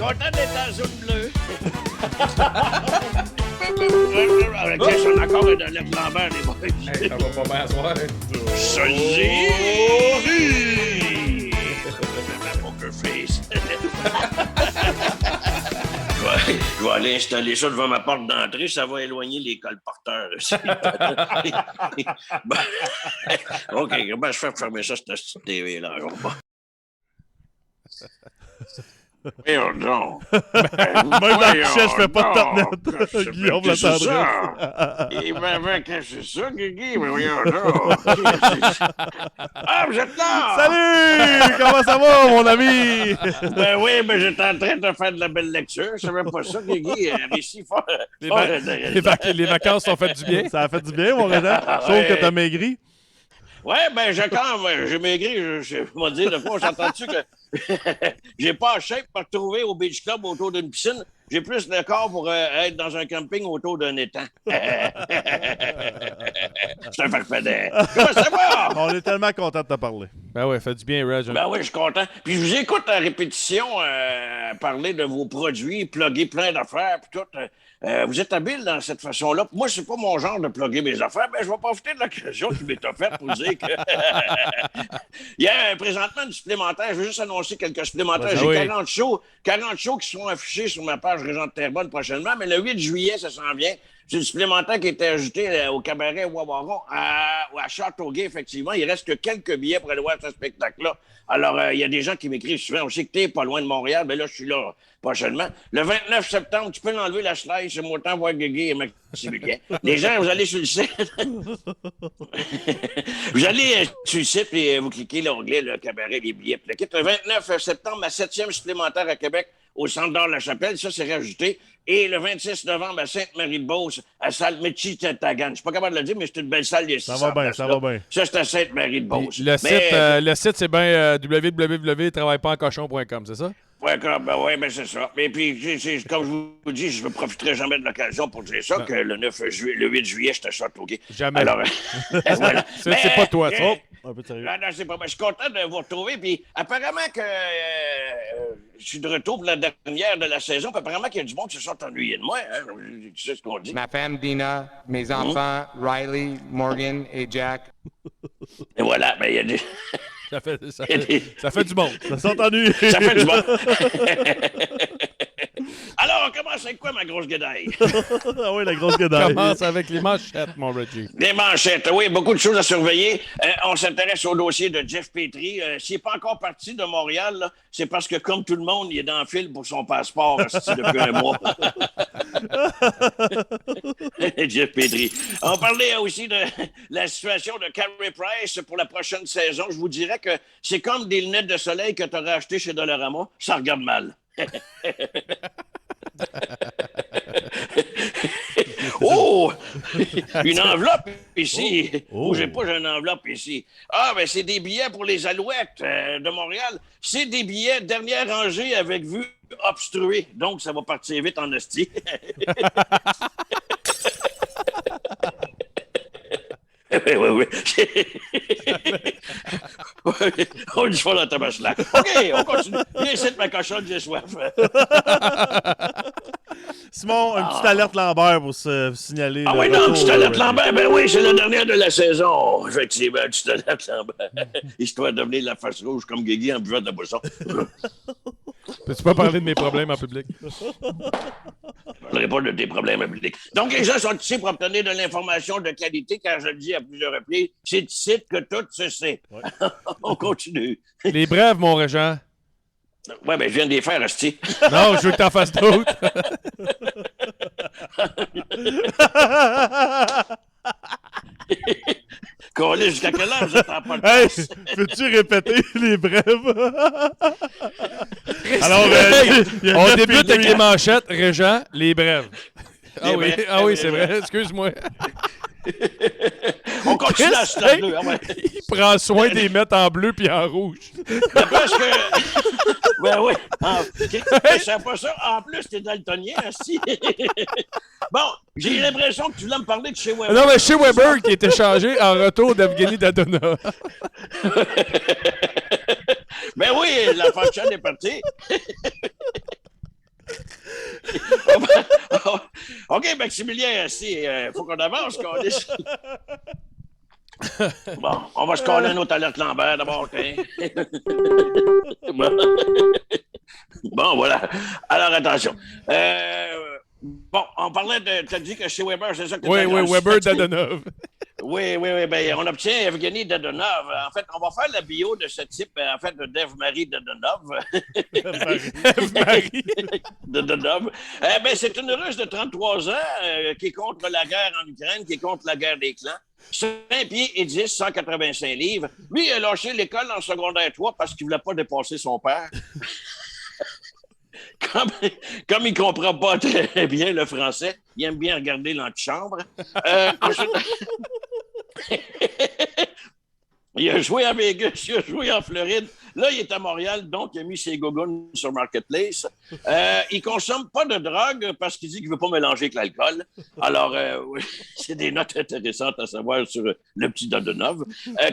Content d'être en zone bleue. Ok, je suis encore de lettre Lambert, les boys. Hey, ça va pas bien à soir. Salut! Poker face. Je vais aller installer ça devant ma porte d'entrée, ça va éloigner les colporteurs. OK, comment je fais pour fermer ça, cette TV-là? Voyons donc. Même dans le chien, je fais pas de tornade. Guillaume l'attendrait. Il m'avait caché ça, Guigui, mais voyons donc. Ah, vous êtes là! Salut! Comment ça va, mon ami? Ben oui, mais j'étais en train de faire de la belle lecture. Je savais pas ça, Guigui. Réussi fort. Les vacances ont fait du bien. Ça a fait du bien, mon Régent. Sauf que t'as maigri. Ouais, ben j'ai maigri. Je vais dire, de fois, j'entends-tu que j'ai pas en shape pour retrouver au Beach Club autour d'une piscine. J'ai plus le corps pour être dans un camping autour d'un étang. C'est un farfadet. Comment ça va? On est tellement contents de te parler. Ben ouais, fait du bien, Reg. Ben oui, je suis content. Puis je vous écoute à répétition parler de vos produits, plugger plein d'affaires, puis tout. Vous êtes habile dans cette façon-là. Moi, c'est pas mon genre de plugger mes affaires, mais je vais profiter de l'occasion qui m'est offerte pour dire que il y a présentement du supplémentaire. Je veux juste annoncer quelques supplémentaires. J'ai 40 shows qui seront affichés sur ma page Régent de Terrebonne prochainement, mais le 8 juillet, ça s'en vient. C'est du supplémentaire qui a été ajouté au cabaret Wawaron à Châteauguay, effectivement. Il reste que quelques billets pour aller voir ce spectacle-là. Alors, il y a des gens qui m'écrivent souvent. On sait que t'es pas loin de Montréal, mais là, je suis là prochainement. Le 29 septembre, tu peux l'enlever la slide, c'est mon temps voir Guigui et Maxime Buquet. Les gens, vous allez sur le site. Vous allez sur le site et vous cliquez l'onglet, le cabaret, les billets. Le 29 septembre, ma 7e supplémentaire à Québec, au Centre d'Or La Chapelle. Ça, c'est rajouté. Et le 26 novembre, à Sainte-Marie-de-Beauce, à Salle Métis-Tagan. Je suis pas capable de le dire, mais c'est une belle salle. Ça va bien, ça va bien. Ça, c'est à Sainte-Marie-de-Beauce. Le site, c'est bien www.travaillepasencochon.com, c'est ça? Ouais, ben c'est ça. Mais puis, comme je vous dis, je ne profiterai jamais de l'occasion pour dire ça, que le 8 juillet, j'étais à Châteauguay. Jamais. Alors, voilà. C'est pas toi, ça. Un peu sérieux. Non, c'est pas moi. Je suis content de vous retrouver. Puis, apparemment que je suis de retour pour la dernière de la saison. Puis, apparemment qu'il y a du monde qui se sont ennuyés de moi. Hein? Tu sais ce qu'on dit. Ma femme Dina, mes enfants Riley, Morgan et Jack. Et voilà, ben il y a des... Ça fait du monde. Ça s'ennuie. Ça fait du bon. Alors, on commence avec quoi, ma grosse guédaille? Ah oui, la grosse guédaille. Commence avec les manchettes, mon Reggie. Des manchettes, oui, beaucoup de choses à surveiller. On s'intéresse au dossier de Jeff Petrie. S'il n'est pas encore parti de Montréal, là, c'est parce que, comme tout le monde, il est dans le fil pour son passeport depuis un mois. Jeff Petrie. On parlait aussi de la situation de Carey Price pour la prochaine saison. Je vous dirais que c'est comme des lunettes de soleil que tu aurais achetées chez Dollarama. Ça regarde mal. Oh! Une enveloppe ici. Bougez pas, j'ai une enveloppe ici. Ah, ben c'est des billets pour les Alouettes de Montréal. C'est des billets dernière rangée avec vue obstruée. Donc, ça va partir vite en hostie. Oui. On dit pas dans ta machine là. OK, on continue. Viens ici de ma cochonne, j'ai soif. Simon, une petite alerte Lambert pour se signaler. Ah oui, non, une petite alerte Lambert. Ben oui, c'est la dernière de la saison. Effectivement, une petite alerte Lambert. Histoire de devenir la face rouge comme Guigui en buvant de la boisson. Peux-tu pas parler de mes problèmes en public? Je parlerai pas de tes problèmes en public. Donc, les gens sont ici pour obtenir de l'information de qualité, car je le dis à plusieurs reprises, c'est ici que tout se sait. Ouais. On continue. Les brèves, mon Régent. Ouais, ben je viens de les faire, hostie. Non, je veux que t'en fasses d'autres. Collé jusqu'à quelle heure vous êtes en podcast? Hey, peux-tu répéter les brèves? Alors, on débute avec les manchettes, Régent, les brèves. Oui, c'est vrai, excuse-moi. On continue à se bleu. Il prend soin des mettre en bleu puis en rouge. Parce que... Ben oui. Je sais pas ça. En plus, t'es daltonien, aussi. Bon, j'ai l'impression que tu voulais me parler de chez Weber. Non, mais chez Weber qui est échangé en retour d'Evgeny Dadona. Ben oui, la fonction est partie. OK, Maximilien, faut qu'on avance, câlisse. Bon, on va se coller un autre alerte Lambert d'abord. Bon, voilà. Alors, attention. Bon, on parlait de... T'as dit que chez Weber, c'est ça que Oui, Weber Dadonov. Oui. Ben, on obtient Evgeny Dadonov. En fait, on va faire la bio de ce type, en fait, de Dev-Marie Dadonov. Marie. Dadonov. Ben, c'est une Russe de 33 ans qui est contre la guerre en Ukraine, qui est contre la guerre des clans. 5 pieds et 10, 185 livres. Lui, il a lâché l'école en secondaire 3 parce qu'il ne voulait pas dépasser son père. Comme il ne comprend pas très bien le français, il aime bien regarder l'antichambre. Ensuite... Il a joué à Vegas, il a joué en Floride. Là, il est à Montréal, donc il a mis ses gogoons sur Marketplace. Il consomme pas de drogue parce qu'il dit qu'il veut pas mélanger avec l'alcool. Alors, oui, c'est des notes intéressantes à savoir sur le petit Dadonov.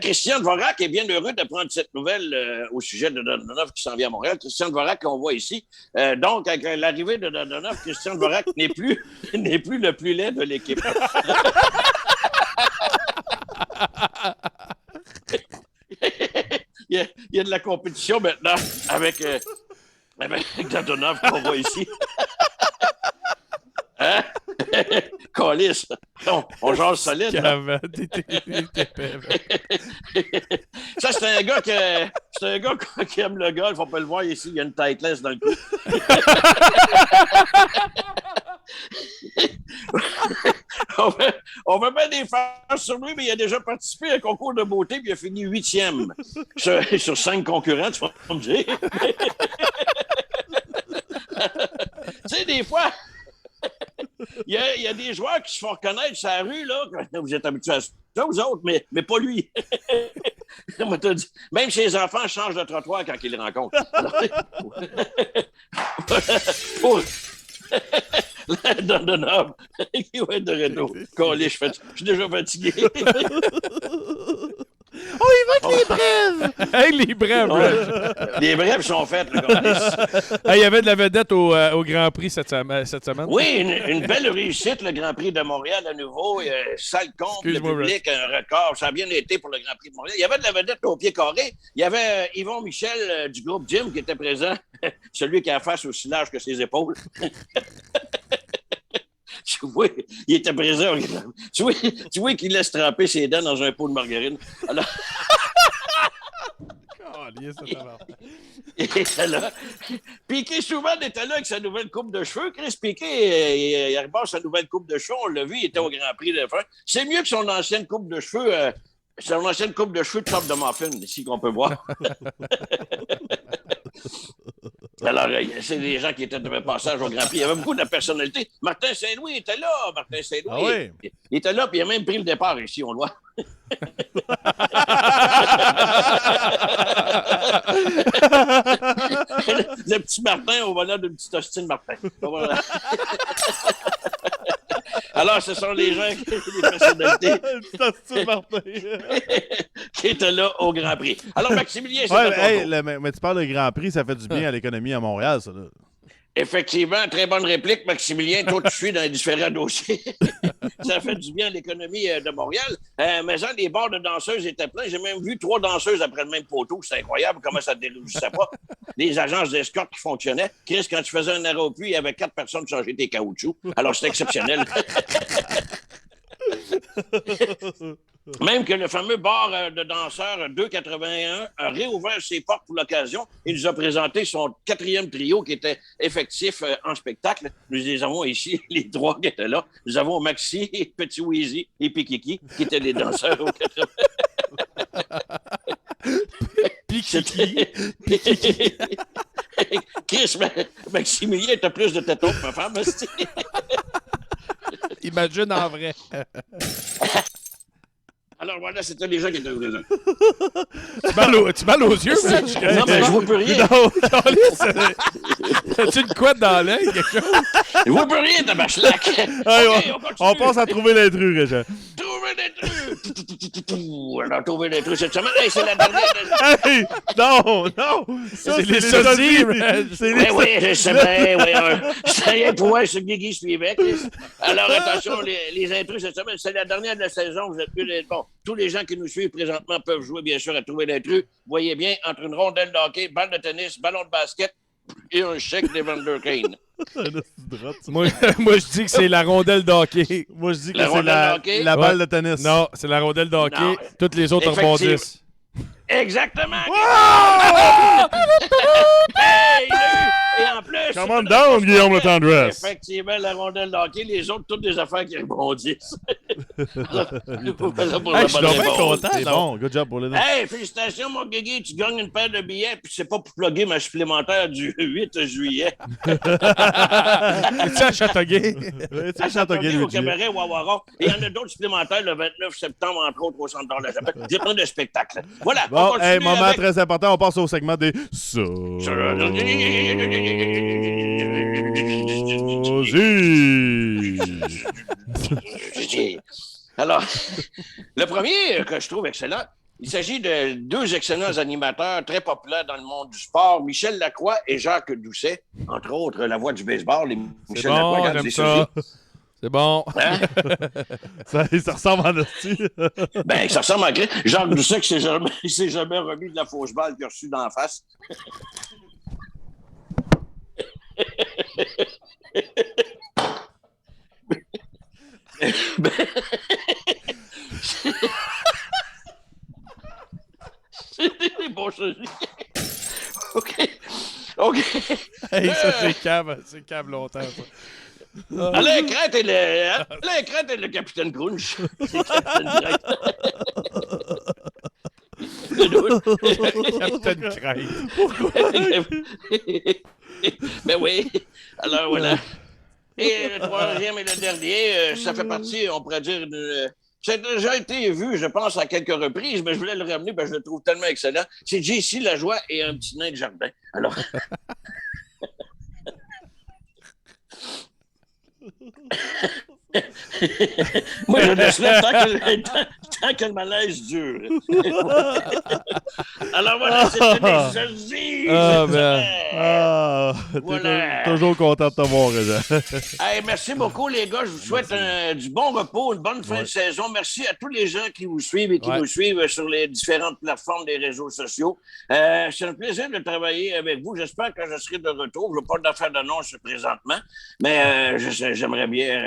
Christian Dvorak est bien heureux d'apprendre cette nouvelle au sujet de Dadonov qui s'en vient à Montréal. Christian Dvorak, qu'on voit ici. Donc, avec l'arrivée de Dadonov, Christian Dvorak n'est plus le plus laid de l'équipe. Il y a de la compétition maintenant avec Dadonov qu'on voit ici. Hein? Câlisse. On jase solide. Ça, c'est un gars qui aime le golf. On peut le voir ici. Il y a une tête-laisse dans le cou. On veut bien des farces sur lui, mais il a déjà participé à un concours de beauté puis il a fini 8e sur 5 concurrents, tu vas me dire. Tu sais, des fois, il y a des joueurs qui se font reconnaître sur la rue, là. Vous êtes habitués à ça, vous autres, mais pas lui. Même ses enfants changent de trottoir quand ils le rencontrent. Dadonov, qui va être de retour. Je suis déjà fatigué. Oh, il va avec les brèves! Hey, les brèves! Ouais. Les brèves sont faites, le gars. Hey, il y avait de la vedette au Grand Prix cette semaine. Oui, une belle réussite, le Grand Prix de Montréal à nouveau. Salle comble, le public, un record. Ça a bien été pour le Grand Prix de Montréal. Il y avait de la vedette au pied carré. Il y avait Yvon Michel du groupe Jim qui était présent. Celui qui a la face aussi large que ses épaules. Tu vois, il était présent. Tu vois qu'il laisse tremper ses dents dans un pot de margarine. Alors... Il était là. Piqué souvent était là avec sa nouvelle coupe de cheveux. Chris Piqué, il repasse sa nouvelle coupe de cheveux. On l'a vu, il était au Grand Prix de fin. C'est mieux que son ancienne coupe de cheveux. Son ancienne coupe de cheveux de top de muffin, ici qu'on peut voir. Alors, c'est des gens qui étaient de passage au Grand Prix. Il y avait beaucoup de personnalités. Martin Saint-Louis était là. Martin Saint-Louis. Ah oui? Il était là, puis il a même pris le départ ici, on le voit. Le petit Martin au volant d'une petite hostie de Martin. Voilà. Alors, ce sont les gens, les personnalités qui étaient là au Grand Prix. Alors, Maximilien, c'est mais tu parles de Grand Prix, ça fait du bien à l'économie à Montréal, ça. Là. Effectivement, très bonne réplique, Maximilien. Toi, tu suis dans les différents dossiers. Ça fait du bien à l'économie de Montréal. Mais les bars de danseuses étaient pleins. J'ai même vu 3 danseuses après le même poteau. C'est incroyable comment ça ne dérougissait pas. Les agences d'escorte qui fonctionnaient. Chris, quand tu faisais un arrêt au puits, il y avait 4 personnes qui changeaient tes caoutchoucs. Alors, c'était exceptionnel. Même que le fameux bar de danseurs 281 a réouvert ses portes pour l'occasion. Il nous a présenté son 4e trio qui était effectif en spectacle. Nous les avons ici, les 3 qui étaient là. Nous avons Maxi, Petit Weezy et Pikiki qui étaient les danseurs au 80. Pikiki. Chris, Maximilien, t'as plus de tétons que ma femme. Imagine en vrai. Alors voilà, c'était les gens qui étaient présents. Tu mal aux yeux, man? Non, mais je vois plus rien. As-tu une couette dans l'œil, quelque chose? Je vois plus rien, tabaslac. On passe à trouver l'intrus, Régent. Trouver l'intrus. On a trouvé des trucs cette semaine. Hey, c'est la dernière. Hey! Non! Ça, C'est les sosies, C'est Oui, oui, je sais bien. Oui, ça y est, pour voir ce que Guigui suivait. Alors, attention, les intrus cette semaine, c'est la dernière de la saison. Vous êtes plus bon. Tous les gens qui nous suivent présentement peuvent jouer, bien sûr, à trouver l'intrus. Voyez bien, entre une rondelle de hockey, balle de tennis, ballon de basket et un chèque d'Evander Kane. Moi, je dis que c'est la rondelle de hockey. Moi, je dis que La c'est rondelle de hockey? la balle de tennis. Non, c'est la rondelle de hockey. Non. Toutes les autres Effectivement. rebondissent. Exactement. Wow! Hey, il a eu. Et en plus... Come on down, Guillaume Le Tendresse. Effectivement, la rondelle de hockey, les autres, toutes des affaires qui rebondissent. Je suis donc bien content. C'est bon, good job pour les deux. Hey, félicitations, mon Guigui, tu gagnes une paire de billets, puis c'est pas pour plugger ma supplémentaire du 8 juillet. Es-tu à Châteauguay? Tu À Châteauguay, au lui, cabaret Wawaron. Et il y en a d'autres supplémentaires le 29 septembre, entre autres, au Centre d'Or-la-Chapelle. J'ai plein de spectacles. Voilà. Bon, on continue hey, moment avec... très important, on passe au segment des sosies. Alors, le premier que je trouve excellent, il s'agit de deux excellents animateurs très populaires dans le monde du sport, Michel Lacroix et Jacques Doucet, entre autres la voix du baseball. C'est Michel bon, Lacroix, regarde, j'aime c'est ça. C'est bon. Hein? Ça ressemble en hostie. Ben, ça ressemble à Chris. Jacques Doucet qui s'est jamais remis de la fausse balle qu'il a reçue d'en face. C'est des bons choses. OK. Hey, ça, c'est cave longtemps, ça. Alain Crête est le capitaine Crunch. C'est Capitaine Crête. Capitaine Crête. Ben oui. Alors, voilà. Et le troisième et le dernier, ça fait partie, on pourrait dire, ça a déjà été vu, je pense, à quelques reprises, mais je voulais le ramener parce que je le trouve tellement excellent. C'est JC Lajoie et un petit nain de jardin. Alors... Moi, je laisse là tant que le malaise dure. Alors voilà, c'était des sosies. Voilà. Toujours content de te voir, Réjean. Hey, merci beaucoup, les gars. Je vous souhaite du bon repos, une bonne fin de saison. Merci à tous les gens qui vous suivent et qui nous suivent sur les différentes plateformes des réseaux sociaux. C'est un plaisir de travailler avec vous. J'espère que je serai de retour. Je n'ai pas d'affaires d'annonce présentement, mais j'aimerais bien...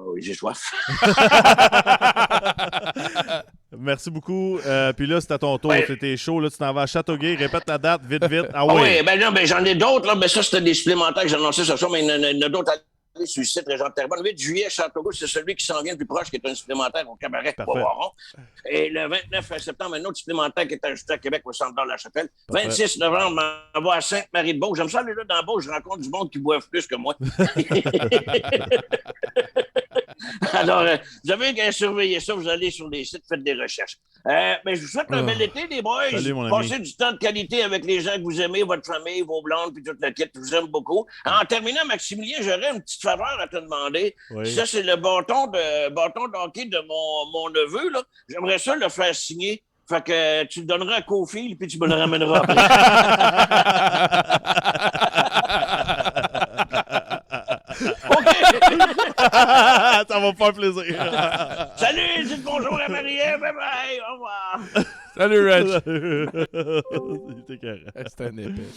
oui, j'ai soif. Merci beaucoup. Puis là, c'est à ton tour. Ouais. C'était chaud. Là, tu t'en vas à Châteauguay. Répète la date, vite. Ah Ah oui. oui, ben non, ben j'en ai d'autres, là, mais ça, c'était des supplémentaires que j'ai annoncés ce soir, mais il y en a d'autres à aller sur le site Régent Terrebonne. Le 8 juillet, Châteauguay, c'est celui qui s'en vient le plus proche, qui est un supplémentaire au cabaret Wawaron. Et le 29 septembre, un autre supplémentaire qui est ajouté à Québec au Centre d'Or-la-Chapelle. 26 novembre, on va à Sainte-Marie-de-Beauce. J'aime ça aller là dans Beauce, je rencontre du monde qui boive plus que moi. Alors, vous avez qu'à surveiller ça, vous allez sur les sites, faites des recherches. Mais je vous souhaite un bel été, les boys. Salut, mon ami. Passez du temps de qualité avec les gens que vous aimez, votre famille, vos blondes, puis toute la kit. Je vous aime beaucoup. En terminant, Maximilien, j'aurais une petite faveur à te demander. Oui. Ça, c'est le bâton de hockey de mon neveu, là. J'aimerais ça le faire signer. Fait que tu le donneras à Cofield, puis tu me le ramèneras après. Ça va me faire plaisir. Salut, dites bonjour à Marie-Ève. Bye bye. Au revoir. Salut, Reg. C'était carré. C'était un épée.